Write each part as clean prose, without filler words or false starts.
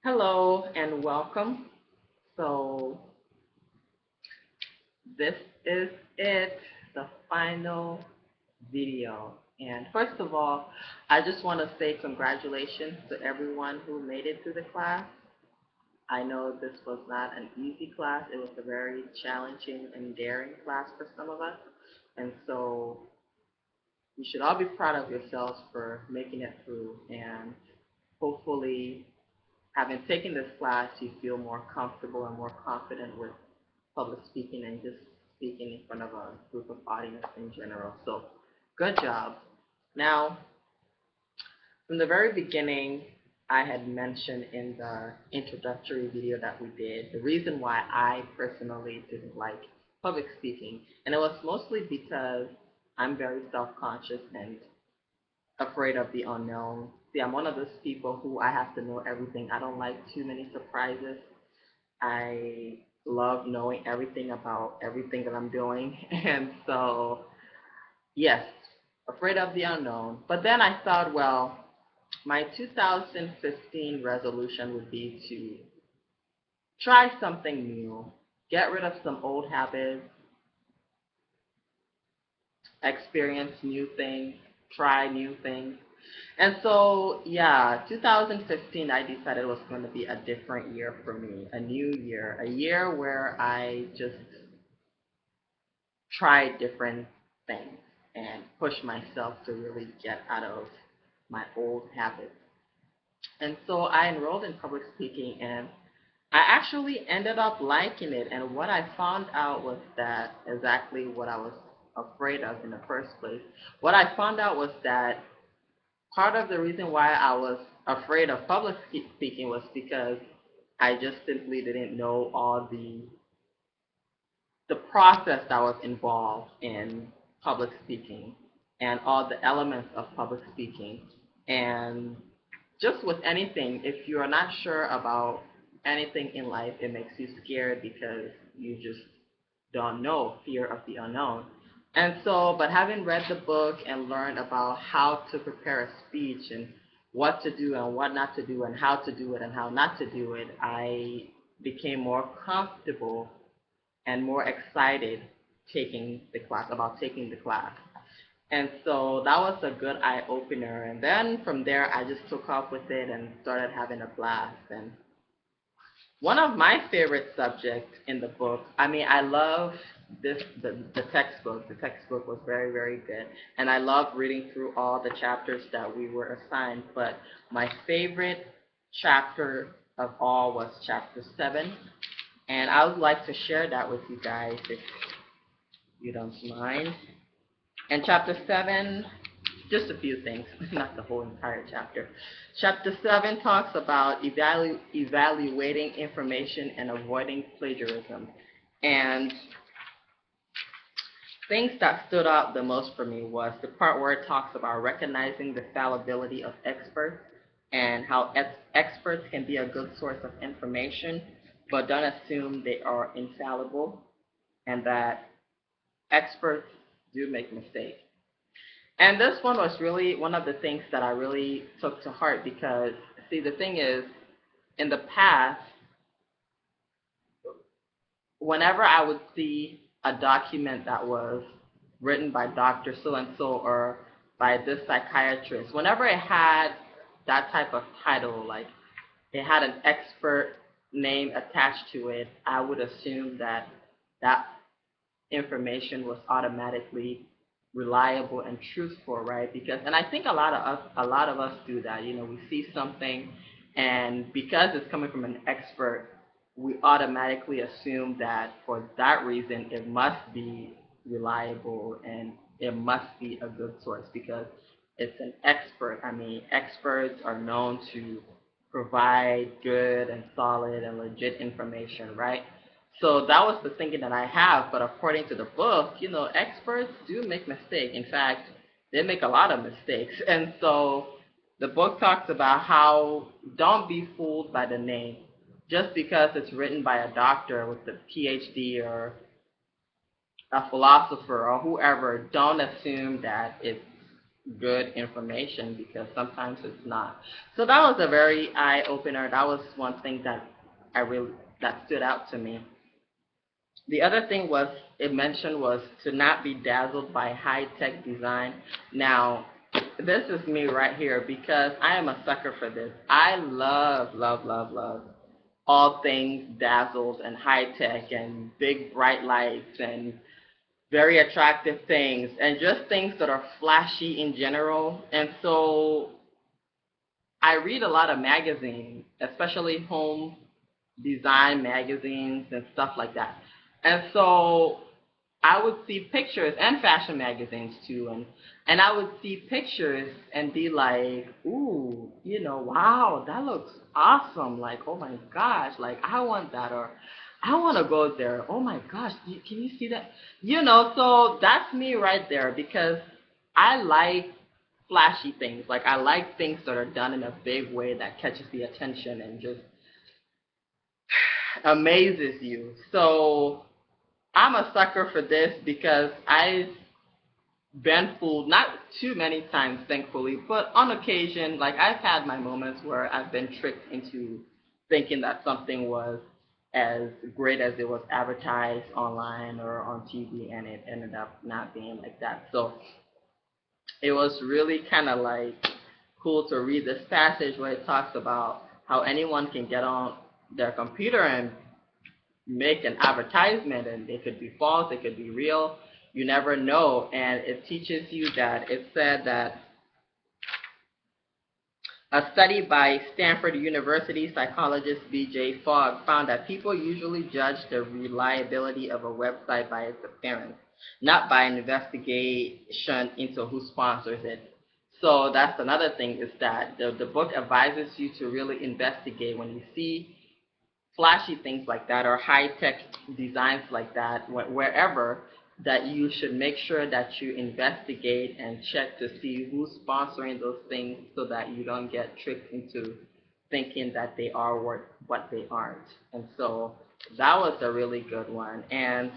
Hello and welcome. So, this is it, the final video. And first of all, I just want to say congratulations to everyone who made it through the class. I know this was not an easy class, it was a very challenging and daring class for some of us. And so, you should all be proud of yourselves for making it through. And hopefully, having taken this class, you feel more comfortable and more confident with public speaking and just speaking in front of a group of audience in general. So, good job. Now, from the very beginning, I had mentioned in the introductory video that we did the reason why I personally didn't like public speaking, and it was mostly because I'm very self-conscious and afraid of the unknown. See, I'm one of those people who I have to know everything. I don't like too many surprises. I love knowing everything about everything that I'm doing. And so, yes, afraid of the unknown. But then I thought, well, my 2015 resolution would be to try something new, get rid of some old habits, experience new things, try new things. And so, yeah, 2015, I decided it was going to be a different year for me, a new year, a year where I just tried different things and pushed myself to really get out of my old habits. And so I enrolled in public speaking, and I actually ended up liking it. And what I found out was that exactly what I was afraid of in the first place. What I found out was that part of the reason why I was afraid of public speaking was because I just simply didn't know all the process that was involved in public speaking and all the elements of public speaking. And just with anything, if you are not sure about anything in life, it makes you scared because you just don't know, fear of the unknown. And so, but having read the book and learned about how to prepare a speech and what to do and what not to do and how to do it and how not to do it, I became more comfortable and more excited taking the class. And so that was a good eye opener. And then from there, I just took off with it and started having a blast. And one of my favorite subjects in the book, I mean, I love the textbook. The textbook was very, very good. And I loved reading through all the chapters that we were assigned. But my favorite chapter of all was chapter 7. And I would like to share that with you guys if you don't mind. And chapter 7, just a few things, not the whole entire chapter. Chapter 7 talks about evaluating information and avoiding plagiarism. And things that stood out the most for me was the part where it talks about recognizing the fallibility of experts and how experts can be a good source of information, but don't assume they are infallible, and that experts do make mistakes. And this one was really one of the things that I really took to heart because, see, the thing is, in the past, whenever I would see a document that was written by Dr. So and so or by this psychiatrist, whenever it had that type of title, like it had an expert name attached to it, I would assume that that information was automatically reliable and truthful, right? Because, and I think a lot of us do that. You know, we see something, and because it's coming from an expert, we automatically assume that for that reason it must be reliable and it must be a good source because it's an expert. I mean, experts are known to provide good and solid and legit information, right? So that was the thinking that I have, but according to the book, you know, experts do make mistakes. In fact, they make a lot of mistakes. And so the book talks about how don't be fooled by the name. Just because it's written by a doctor with a PhD or a philosopher or whoever, don't assume that it's good information because sometimes it's not. So that was a very eye opener. That was one thing that I really that stood out to me. The other thing was it mentioned was to not be dazzled by high tech design. Now, this is me right here because I am a sucker for this. I love, love, love, love all things dazzled and high tech and big bright lights and very attractive things and just things that are flashy in general. And so I read a lot of magazines, especially home design magazines and stuff like that. And so I would see pictures and fashion magazines too, and I would see pictures and be like, ooh, wow, that looks awesome. Like, oh my gosh, like I want that, or I want to go there. Oh my gosh, can you see that? So that's me right there because I like flashy things. Like I like things that are done in a big way that catches the attention and just amazes you. So I'm a sucker for this because I've been fooled, not too many times, thankfully, but on occasion, like I've had my moments where I've been tricked into thinking that something was as great as it was advertised online or on TV, and it ended up not being like that. So it was really kind of like cool to read this passage where it talks about how anyone can get on their computer and make an advertisement, and it could be false, it could be real, you never know. And it teaches you that it said that a study by Stanford University psychologist B.J. Fogg found that people usually judge the reliability of a website by its appearance, not by an investigation into who sponsors it. So that's another thing, is that the book advises you to really investigate when you see flashy things like that or high-tech designs like that, wherever, that you should make sure that you investigate and check to see who's sponsoring those things so that you don't get tricked into thinking that they are what they aren't. And so that was a really good one. And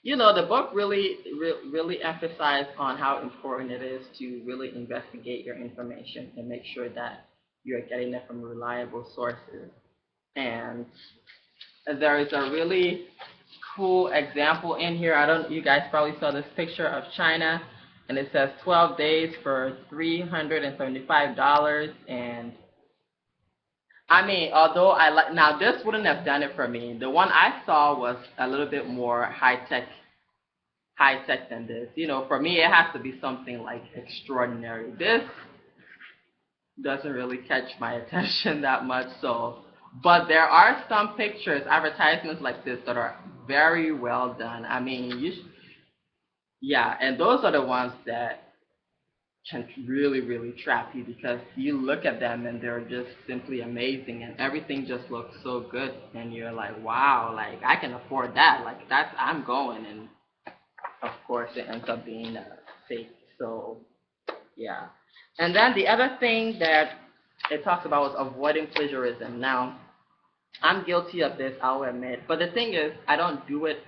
the book really emphasized on how important it is to really investigate your information and make sure that you're getting it from reliable sources. And there is a really cool example in here. You guys probably saw this picture of China, and it says 12 days for $375. And I mean, although I like, now this wouldn't have done it for me. The one I saw was a little bit more high tech than this. For me, it has to be something like extraordinary. This doesn't really catch my attention that much. So, but there are some pictures, advertisements like this that are very well done. I mean, yeah, and those are the ones that can really trap you because you look at them and they're just simply amazing and everything just looks so good and you're like, wow, like I can afford that. Like I'm going, and of course it ends up being fake. So yeah. And then the other thing that it talks about was avoiding plagiarism. Now, I'm guilty of this, I'll admit. But the thing is, I don't do it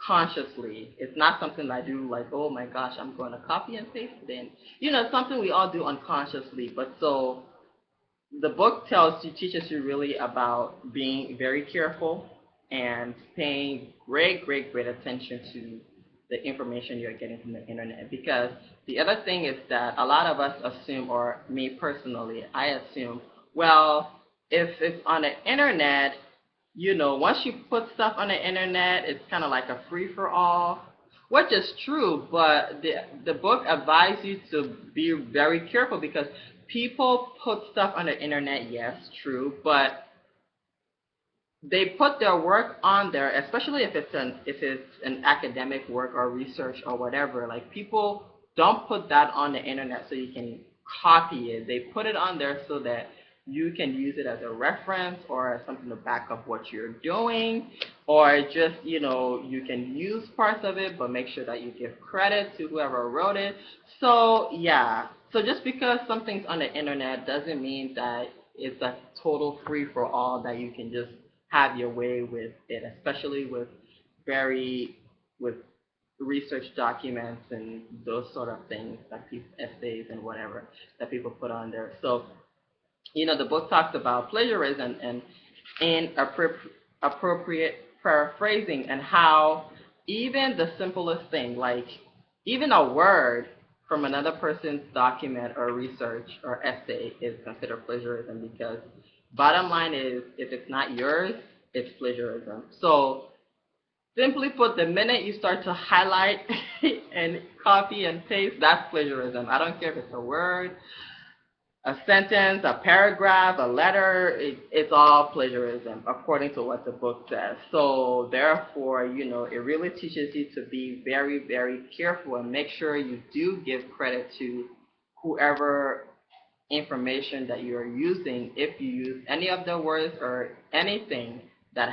consciously. It's not something I do like, oh my gosh, I'm going to copy and paste it in. It's something we all do unconsciously. But so the book teaches you really about being very careful and paying great attention to the information you're getting from the internet. Because the other thing is that a lot of us assume, or me personally, I assume, well, if it's on the internet, once you put stuff on the internet, it's kind of like a free-for-all, which is true, but the book advises you to be very careful because people put stuff on the internet, yes, true, but they put their work on there, especially if it's an academic work or research or whatever. Like, people don't put that on the internet so you can copy it. They put it on there so that you can use it as a reference or as something to back up what you're doing, or just, you can use parts of it, but make sure that you give credit to whoever wrote it. So, yeah. So just because something's on the internet doesn't mean that it's a total free-for-all that you can just have your way with it, especially with very, with research documents and those sort of things, like these essays and whatever that people put on there. So, the book talks about plagiarism and inappropriate paraphrasing, and how even the simplest thing, like even a word from another person's document or research or essay, is considered plagiarism, because bottom line is, if it's not yours, it's plagiarism. So simply put, the minute you start to highlight and copy and paste, that's plagiarism. I don't care if it's a word, a sentence, a paragraph, a letter, it's all plagiarism, according to what the book says. So therefore, it really teaches you to be very, very careful and make sure you do give credit to whoever information that you're using. If you use any of the words or anything that's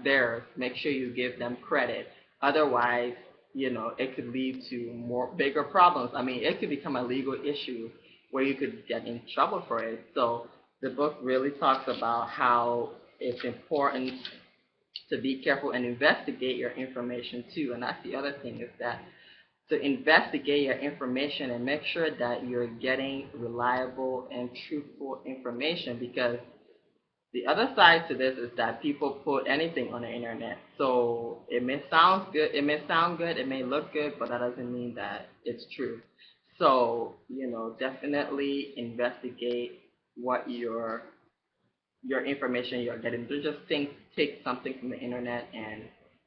theirs, make sure you give them credit. Otherwise, it could lead to more bigger problems. I mean, it could become a legal issue where you could get in trouble for it. So the book really talks about how it's important to be careful and investigate your information too. And that's the other thing, is that to investigate your information and make sure that you're getting reliable and truthful information, because the other side to this is that people put anything on the internet. So it may sound good, it may look good, but that doesn't mean that it's true. So, definitely investigate what your information you're getting. Don't just take something from the internet and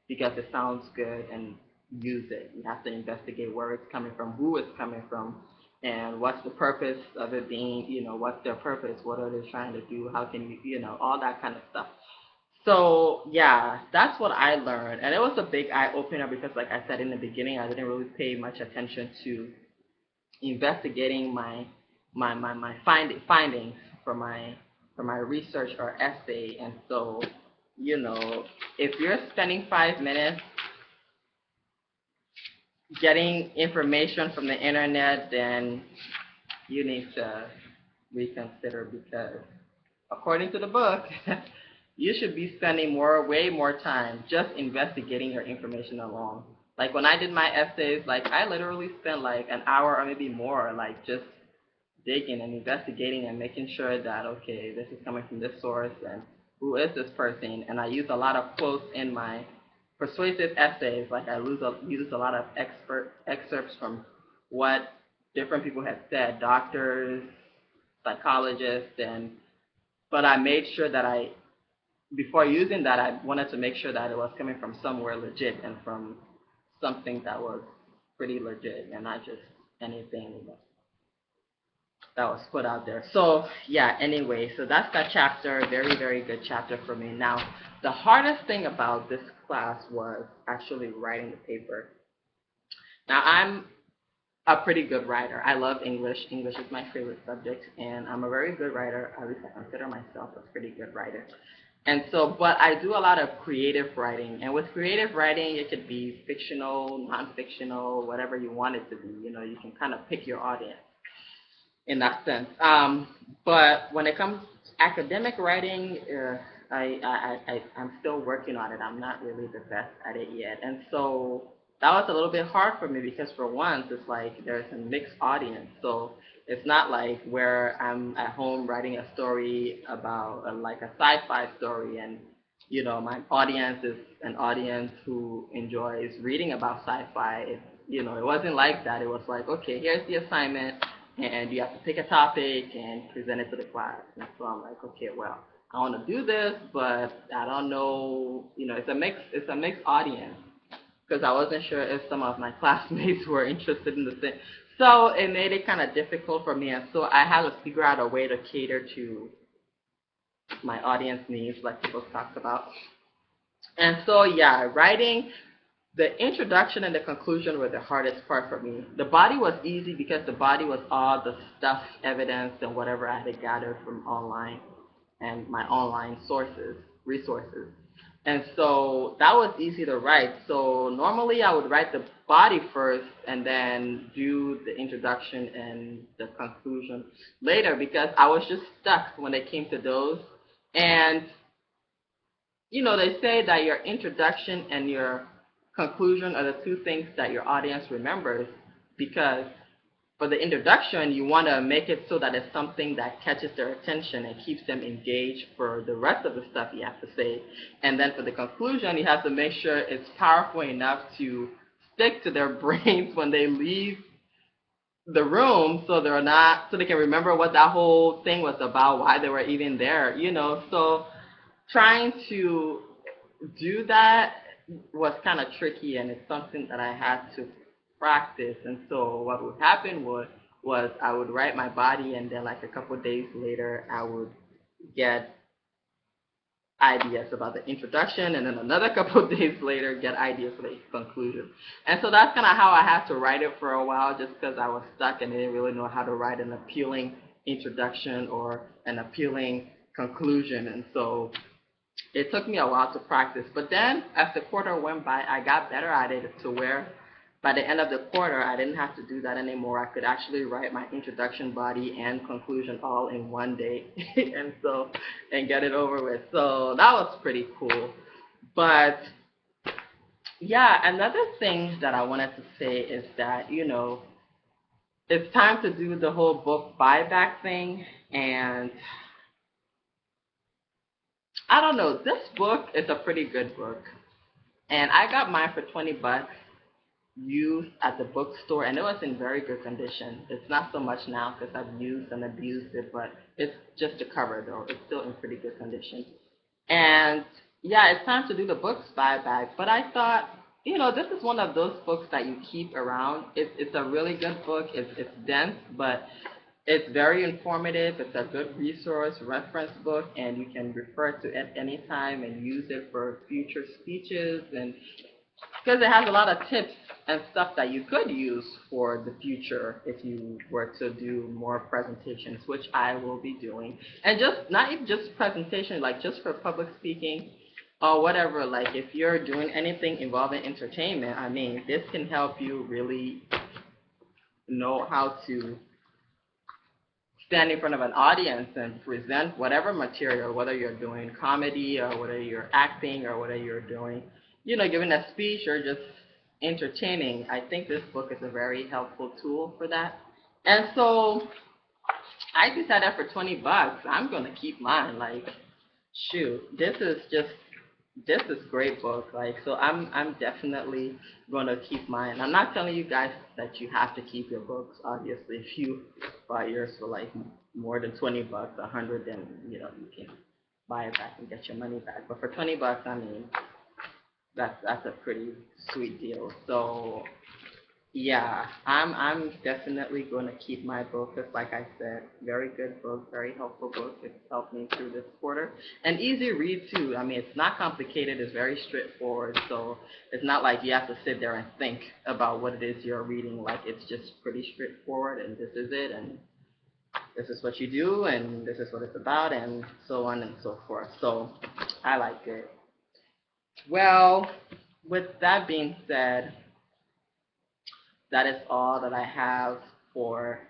because it sounds good and use it. You have to investigate where it's coming from, who it's coming from, and what's the purpose of it being, what's their purpose, what are they trying to do, how can all that kind of stuff. So yeah, that's what I learned, and it was a big eye opener, because like I said in the beginning, I didn't really pay much attention to investigating my findings for my research or essay. And so, if you're spending 5 minutes getting information from the internet, then you need to reconsider, because according to the book, you should be spending way more time just investigating your information alone. Like when I did my essays, like I literally spent like an hour or maybe more, like just digging and investigating and making sure that, okay, this is coming from this source and who is this person. And I use a lot of quotes in my persuasive essays. Like I use a lot of excerpts from what different people have said, doctors, psychologists, but I made sure that before using that, I wanted to make sure that it was coming from somewhere legit and from something that was pretty legit and not just anything that was put out there. So yeah, anyway, so that's that chapter. Very, very good chapter for me. Now, the hardest thing about this class was actually writing the paper. Now, I'm a pretty good writer. I love English. English is my favorite subject, and I'm a very good writer. At least I consider myself a pretty good writer. And so, but I do a lot of creative writing. And with creative writing, it could be fictional, non-fictional, whatever you want it to be. You can kind of pick your audience in that sense. But when it comes to academic writing, I'm still working on it. I'm not really the best at it yet. And so that was a little bit hard for me, because for once, it's like there's a mixed audience. So it's not like where I'm at home writing a story about like a sci-fi story, and my audience is an audience who enjoys reading about sci-fi. It wasn't like that. It was like, okay, here's the assignment, and you have to pick a topic and present it to the class. And so I'm like, okay, well, I want to do this, but I don't know. It's a mixed audience, because I wasn't sure if some of my classmates were interested in the same. So it made it kind of difficult for me, and so I had to figure out a way to cater to my audience needs, like the book talks about. And so, yeah, writing, the introduction and the conclusion were the hardest part for me. The body was easy, because the body was all the stuff, evidence, and whatever I had gathered from online and my online resources. And so that was easy to write. So normally I would write the body first and then do the introduction and the conclusion later, because I was just stuck when it came to those. And they say that your introduction and your conclusion are the two things that your audience remembers, because for the introduction, you want to make it so that it's something that catches their attention and keeps them engaged for the rest of the stuff you have to say. And then for the conclusion, you have to make sure it's powerful enough to stick to their brains when they leave the room, so they're not, so they can remember what that whole thing was about, why they were even there, you know. So trying to do that was kind of tricky, and it's something that I had to practice. And so what would happen was I would write my body, and then like a couple of days later I would get ideas about the introduction, and then another couple of days later get ideas for the conclusion. And so that's kind of how I had to write it for a while, just because I was stuck and didn't really know how to write an appealing introduction or an appealing conclusion. And so it took me a while to practice, but then as the quarter went by, I got better at it to where by the end of the quarter, I didn't have to do that anymore. I could actually write my introduction, body, and conclusion all in one day, and get it over with. So that was pretty cool. But yeah, another thing that I wanted to say is that, it's time to do the whole book buyback thing, and I don't know, this book is a pretty good book. And I got mine for 20 bucks used at the bookstore, and it was in very good condition. It's not so much now because I've used and abused it, but it's just a cover though. It's still in pretty good condition. And yeah, it's time to do the books buyback. But I thought, this is one of those books that you keep around. It's a really good book. It's dense, but it's very informative. It's a good resource, reference book, and you can refer to it anytime and use it for future speeches, and because it has a lot of tips and stuff that you could use for the future if you were to do more presentations, which I will be doing. And just not even just presentation, like just for public speaking or whatever, like if you're doing anything involving entertainment, I mean, this can help you really know how to stand in front of an audience and present whatever material, whether you're doing comedy or whether you're acting or whether you're doing, giving a speech or just entertaining. I think this book is a very helpful tool for that. And so I decided for 20 bucks, I'm going to keep mine. Like, shoot, this is great book. Like, so I'm definitely going to keep mine. I'm not telling you guys that you have to keep your books. Obviously, if you buy yours for like more than 20 bucks, 100, then you can buy it back and get your money back. But for 20 bucks, I mean, that's a pretty sweet deal. So yeah, I'm definitely going to keep my book. Just like I said, very good book, very helpful book. It's helped me through this quarter. And easy read too. I mean, it's not complicated. It's very straightforward. So it's not like you have to sit there and think about what it is you're reading. Like, it's just pretty straightforward, and this is it, and this is what you do, and this is what it's about, and so on and so forth. So I like it. Well, with that being said, that is all that I have for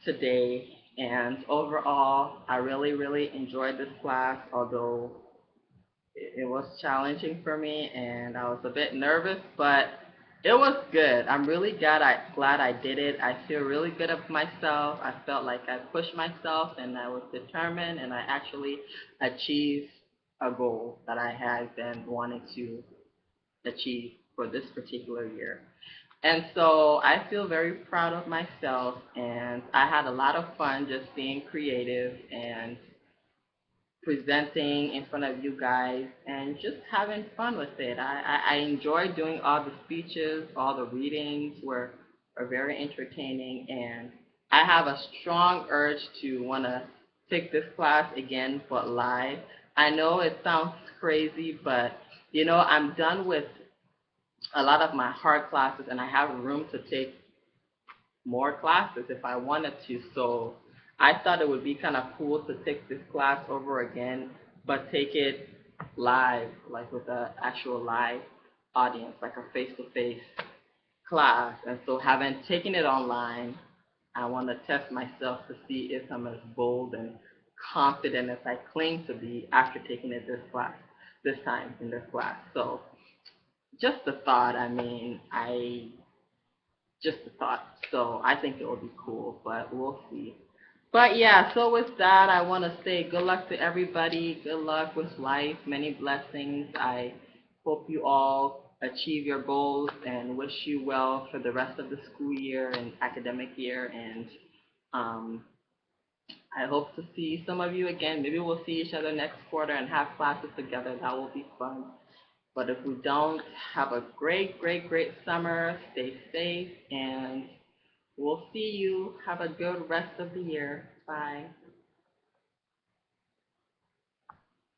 today. And overall, I really, really enjoyed this class, although it was challenging for me and I was a bit nervous, but it was good. I'm really glad I did it. I feel really good of myself. I felt like I pushed myself and I was determined, and I actually achieved a goal that I had been wanting to achieve for this particular year. And so I feel very proud of myself, and I had a lot of fun just being creative and presenting in front of you guys and just having fun with it. I enjoyed doing all the speeches, all the readings were very entertaining, and I have a strong urge to want to take this class again, but live. I know it sounds crazy, but I'm done with a lot of my hard classes, and I have room to take more classes if I wanted to. So I thought it would be kind of cool to take this class over again, but take it live, like with an actual live audience, like a face-to-face class. And so having taken it online, I want to test myself to see if I'm as bold and confident as I claim to be after taking it this time in this class. So just a thought. I mean, just a thought. So I think it will be cool, but we'll see. But yeah, so with that, I want to say good luck to everybody. Good luck with life. Many blessings. I hope you all achieve your goals and wish you well for the rest of the school year and academic year. And um, I hope to see some of you again. Maybe we'll see each other next quarter and have classes together. That will be fun. But if we don't, have a great, great, great summer. Stay safe, and we'll see you. Have a good rest of the year. Bye.